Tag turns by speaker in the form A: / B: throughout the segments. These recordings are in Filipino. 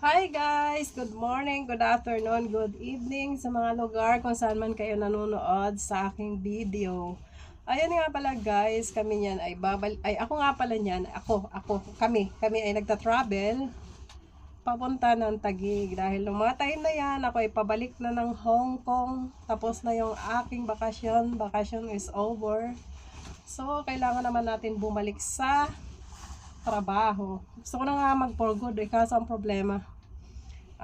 A: Hi guys! Good morning, good afternoon, good evening sa mga lugar kung saan man kayo nanonood sa aking video. Ayun nga pala guys, kami niyan ay ako nga pala niyan, kami ay nagta-travel papunta ng Taguig dahil nung mga time na yan, ako ay pabalik na ng Hong Kong, tapos na yung aking vacation is over. So, kailangan naman natin bumalik sa trabaho. Gusto ko na nga mag-for good kaso ang problema,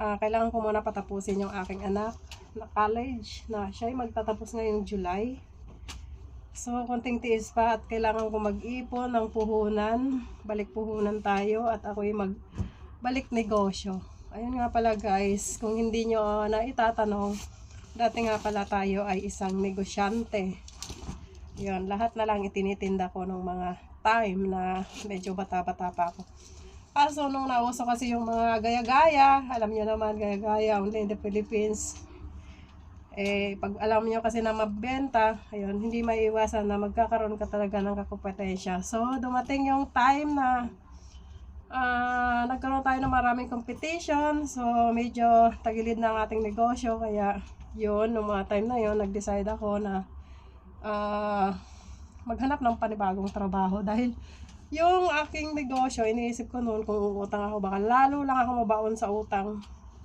A: kailangan ko muna patapusin yung aking anak na college na siya ay magtatapos ngayong July. So, konting tiis pa at kailangan ko mag-ipon ng puhunan. Balik puhunan tayo at ako ay magbalik negosyo. Ayun nga pala guys, kung hindi nyo na itatanong, dati nga pala tayo ay isang negosyante. Yun, lahat na lang itinitinda ko nung mga time na medyo bata-bata pa ako. Kaso nung nauso kasi yung mga gaya-gaya, alam nyo naman, gaya-gaya, only in the Philippines. Pag alam nyo kasi na mabenta, ayun, hindi maiiwasan na magkakaroon ka talaga ng kakompetensya. So, dumating yung time na nagkaroon tayo ng maraming competition. So, medyo tagilid na ang ating negosyo. Kaya, yun, nung mga time na yun, nag-decide ako na maghanap ng panibagong trabaho. Dahil, yung aking negosyo, iniisip ko noon kung utang ako, baka lalo lang ako mabaon sa utang.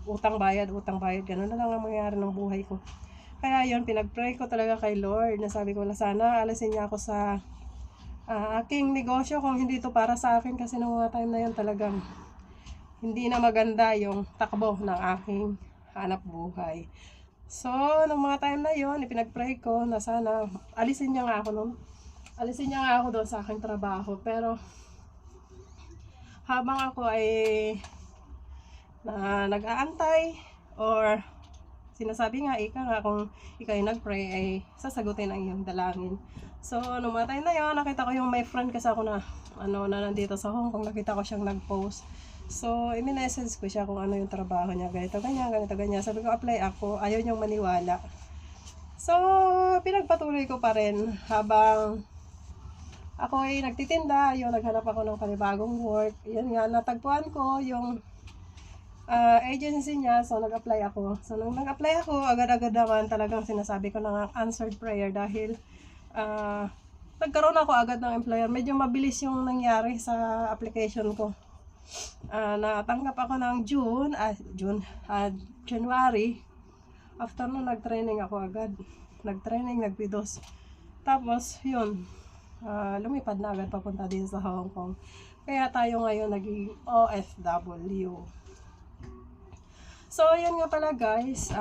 A: Utang bayad, ganun na lang ang mangyayari ng buhay ko. Kaya yun, pinag-pray ko talaga kay Lord, na sabi ko na sana alisin niya ako sa aking negosyo kung hindi to para sa akin, kasi nung mga time na yun talagang hindi na maganda yung takbo ng aking hanap buhay. So, nung mga time na yun, ipinag-pray ko na sana alisin niya nga ako doon sa aking trabaho. Pero habang ako ay nag-aantay or sinasabi nga, kung ikaw ay nag-pray ay sasagutin ang iyong dalangin. So, nung mga time na yun, nakita ko yung my friend kasi ako na nandito sa Hong Kong, nakita ko siyang nag-post. So, i-message ko siya kung ano yung trabaho niya, ganito, ganyan. Sabi ko, apply ako, ayaw niyang maniwala. So, pinagpatuloy ko pa rin habang ako ay nagtitinda, yung naghanap ako ng panibagong work. Yan nga, natagpuan ko yung agency niya, so nag-apply ako. So, nung nag-apply ako, agad-agad naman talagang sinasabi ko na answered prayer dahil nagkaroon ako agad ng employer. Medyo mabilis yung nangyari sa application ko. Natanggap ako ng January. After nun, nag-training ako agad. Nag-pidos. Tapos, yun, lumipad na agad papunta din sa Hong Kong. Kaya tayo ngayon naging OFW. So, yun nga pala guys.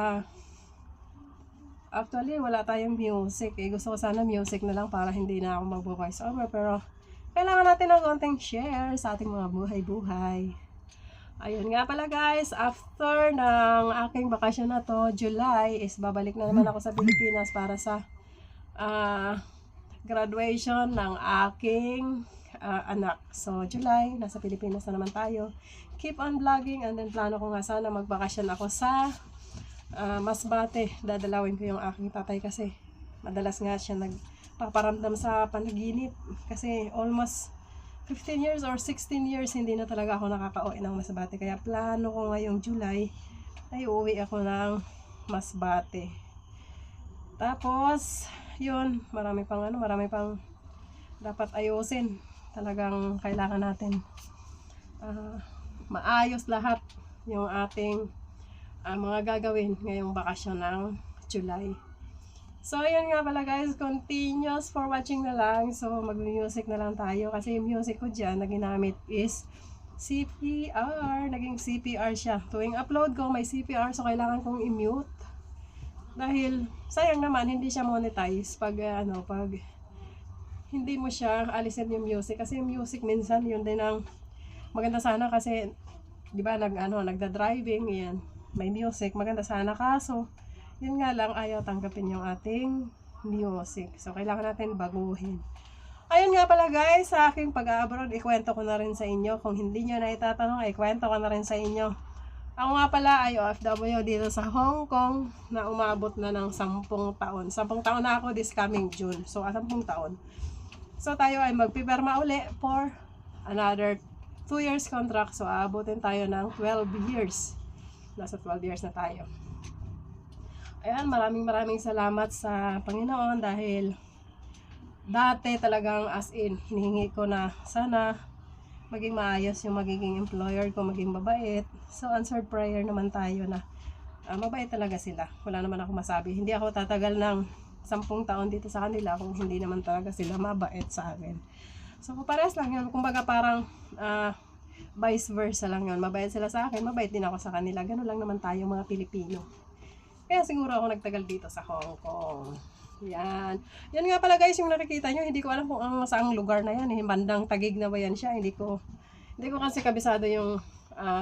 A: Actually, wala tayong music. Gusto ko sana music na lang para hindi na ako mag-voice over. Pero, kailangan natin ng konting share sa ating mga buhay-buhay. Ayun nga pala guys, after ng aking bakasyon na to, July, is babalik na naman ako sa Pilipinas para sa graduation ng aking anak. So, July, nasa Pilipinas na naman tayo. Keep on vlogging, and then plano ko nga sana magbakasyon ako sa Masbate. Dadalawin ko yung aking tatay kasi madalas nga siya nagpaparamdam sa panaginip. Kasi almost 15 years or 16 years hindi na talaga ako nakaka-uwi ng Masbate. Kaya plano ko ngayong July ay uuwi ako ng Masbate. Tapos, yun, marami pang dapat ayusin. Talagang kailangan natin maayos lahat yung ating mga gagawin ngayong bakasyon ng July. So, yun nga pala guys, continuous for watching na lang. So, mag-music na lang tayo kasi yung music ko dyan na ginamit is CPR. Naging CPR siya. Tuwing upload ko, may CPR, so kailangan kong i-mute. Dahil, sayang naman, hindi siya monetize pag hindi mo siya alisin yung music. Kasi yung music minsan, yun din ang maganda sana kasi, di ba, nagda-driving, yan. May music, maganda sana kaso, yun nga lang, ayaw tanggapin yung ating music. So, kailangan natin baguhin. Ayun nga pala guys, sa aking pag-abroad, ikwento ko na rin sa inyo. Kung hindi nyo na itatanong, ikwento ko na rin sa inyo. Ako nga pala ay OFW dito sa Hong Kong na umabot na ng 10 taon. 10 taon na ako this coming June. So, 10 taon. So, tayo ay magpipirma uli for another 2 years contract, so aabutin tayo ng 12 years. Nasa 12 years na tayo. Ayan, maraming salamat sa Panginoon dahil dati talagang as in, hinihingi ko na sana maging maayos yung magiging employer ko, maging mabait. So, answered prayer naman tayo na mabait talaga sila. Wala naman ako masabi. Hindi ako tatagal ng 10 taon dito sa kanila kung hindi naman talaga sila mabait sa akin. So, pares lang yun. Kumbaga parang vice versa lang yun. Mabait sila sa akin, mabait din ako sa kanila. Ganun lang naman tayo mga Pilipino. Kaya siguro ako nagtagal dito sa Hong Kong. Yan. Yan nga pala guys, yung nakikita nyo, hindi ko alam kung saang lugar na yan. Bandang Taguig na ba yan siya? Hindi ko kasi kabisado yung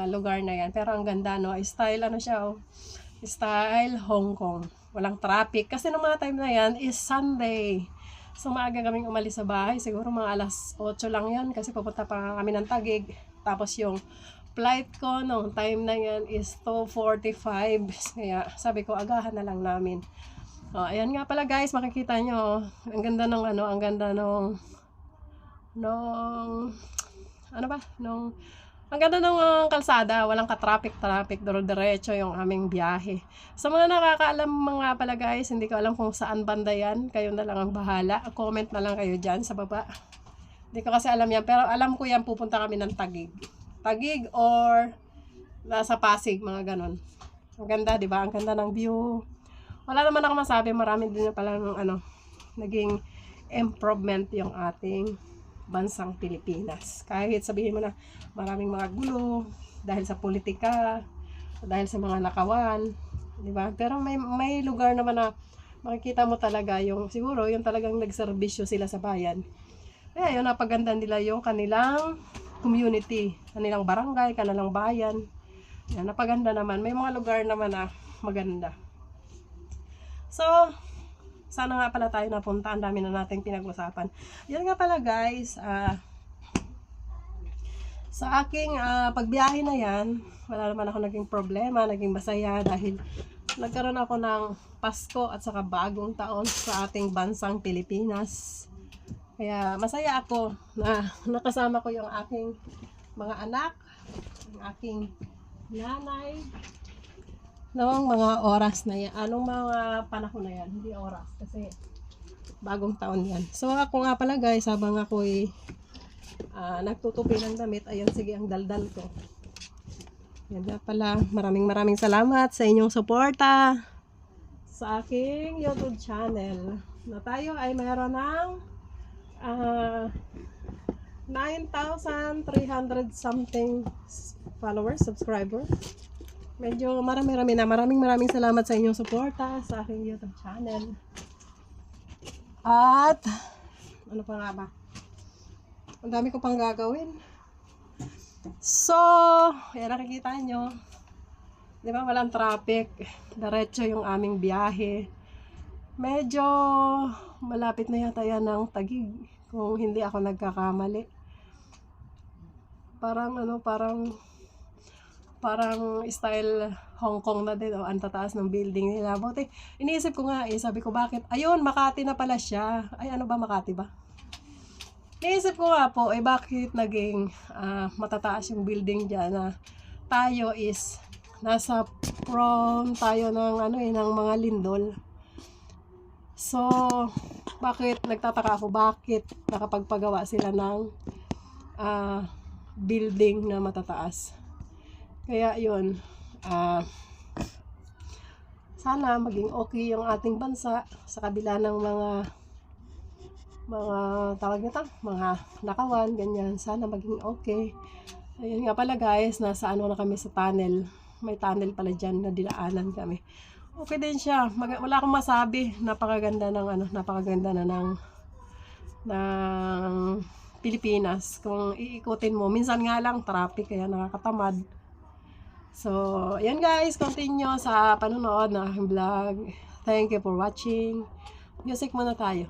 A: lugar na yan. Pero ang ganda, no? Style ano siya, oh. Style Hong Kong. Walang traffic. Kasi nung mga time na yan is Sunday. So maaga kaming umalis sa bahay. Siguro mga alas 8 lang yan. Kasi pupunta pa kami ng Taguig. Tapos yung flight ko nung time na yan is 2:45. Kaya sabi ko, agahan na lang namin. Ayan nga pala guys, makikita nyo. Ang ganda ng ang ganda nung ang ganda ng kalsada, walang ka-traffic, diretso yung aming biyahe. Sa mga nakakaalam mga pala guys, hindi ko alam kung saan banda yan, kayo na lang ang bahala. Comment na lang kayo dyan sa baba. Hindi ko kasi alam yan, pero alam ko yan pupunta kami ng Taguig or nasa Pasig, mga ganon. Ang ganda, di ba? Ang ganda ng view. Wala naman ako masabi, marami din na pala ng naging improvement yung ating bansang Pilipinas. Kahit sabihin mo na maraming mga gulo dahil sa politika, dahil sa mga nakawan, di ba? Pero may lugar naman na makikita mo talaga yung siguro yung talagang nagserbisyo sila sa bayan. Kaya yun, napaganda nila yung kanilang community, kanilang barangay, kanilang bayan. Yan, napaganda naman. May mga lugar naman na maganda. So, sana nga pala tayo napunta. Ang dami na nating pinag-usapan. Yan nga pala guys, sa aking pagbiyahe na yan, wala naman ako naging problema, naging masaya dahil nagkaroon ako ng Pasko at saka bagong taon sa ating bansang Pilipinas. Kaya masaya ako na nakasama ko yung aking mga anak, yung aking nanay, noong mga oras na yan. Anong mga panahon na yan? Hindi oras. Kasi bagong taon yan. So ako nga pala guys, habang ako'y nagtutupi ng damit, ayun sige ang daldal ko. Yan nga pala. Maraming salamat sa inyong suporta sa aking YouTube channel. Na tayo ay mayroon ng 9,300 something followers, subscriber. Medyo marami na. Maraming salamat sa inyong suporta sa aking YouTube channel. At ano pa nga ba? Ang dami ko pang gagawin. So, yan nakikita nyo. Di ba walang traffic. Diretso yung aming biyahe. Medyo malapit na yata yan ng Taguig. Kung hindi ako nagkakamali. Parang style Hong Kong na din, ang tataas ng building nila. Buti, iniisip ko nga sabi ko bakit, ayun, Makati na pala siya. Ay, ano ba, Makati ba? Iniisip ko nga po, bakit naging matataas yung building dyan na tayo is nasa from tayo ng ng mga lindol. So, nagtataka ako, bakit nakapagpagawa sila ng building na matataas. Kaya yun, sana maging okay yung ating bansa sa kabila ng mga tawag nito, mga nakawan, ganyan. Sana maging okay. Ayun nga pala guys, nasa na kami sa tunnel. May tunnel pala dyan na dinaanan kami. Okay din siya. Wala akong masabi. Napakaganda na ng Pilipinas. Kung iikutin mo, minsan nga lang traffic kaya nakakatamad. So, ayan guys, continue sa panonood ng aking vlog. Thank you for watching. Music muna tayo.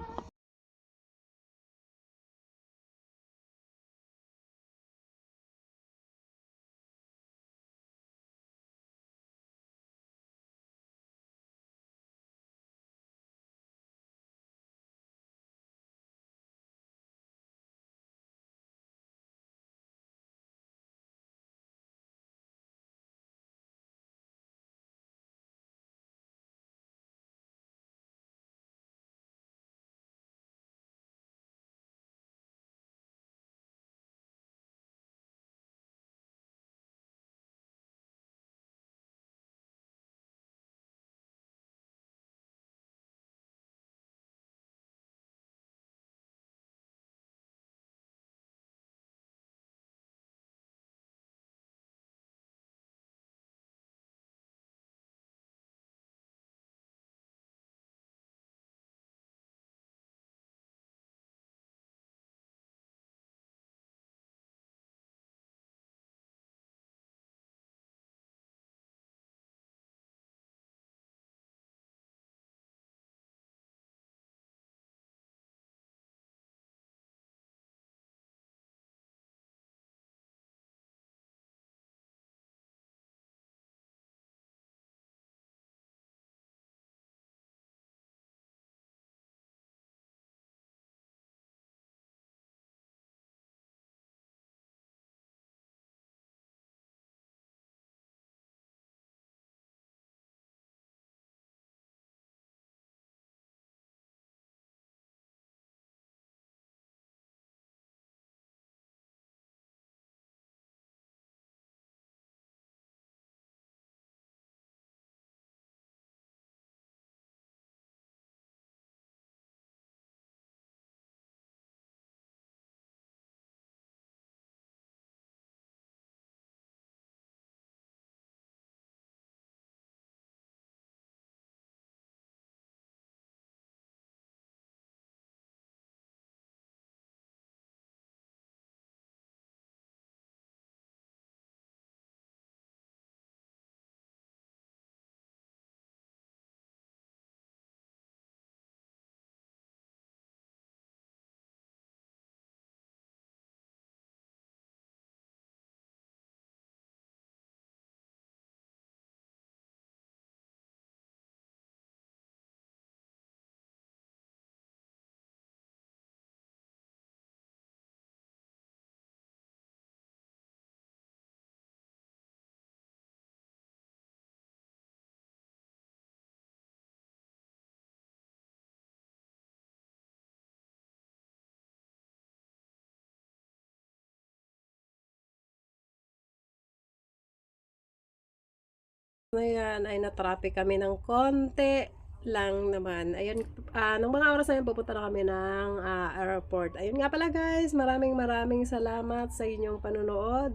A: Ngayon ay na-traffic kami ng konti lang naman. Ayun, nung mga oras na yun, pupunta na kami ng airport. Ayun nga pala guys, maraming maraming salamat sa inyong panonood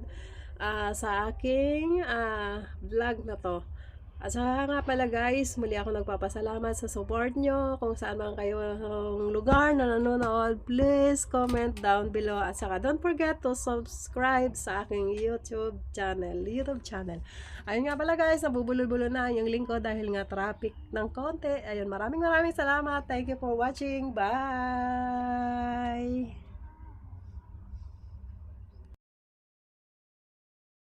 A: sa aking vlog na to. At saka nga pala guys, muli ako nagpapasalamat sa support nyo. Kung saan man kayong lugar na nanonood, please comment down below. At saka don't forget to subscribe sa aking YouTube channel. Ayun nga pala guys, nabubulol-bulo na yung link ko dahil nga traffic ng konti. Ayun, maraming maraming salamat. Thank you for watching. Bye!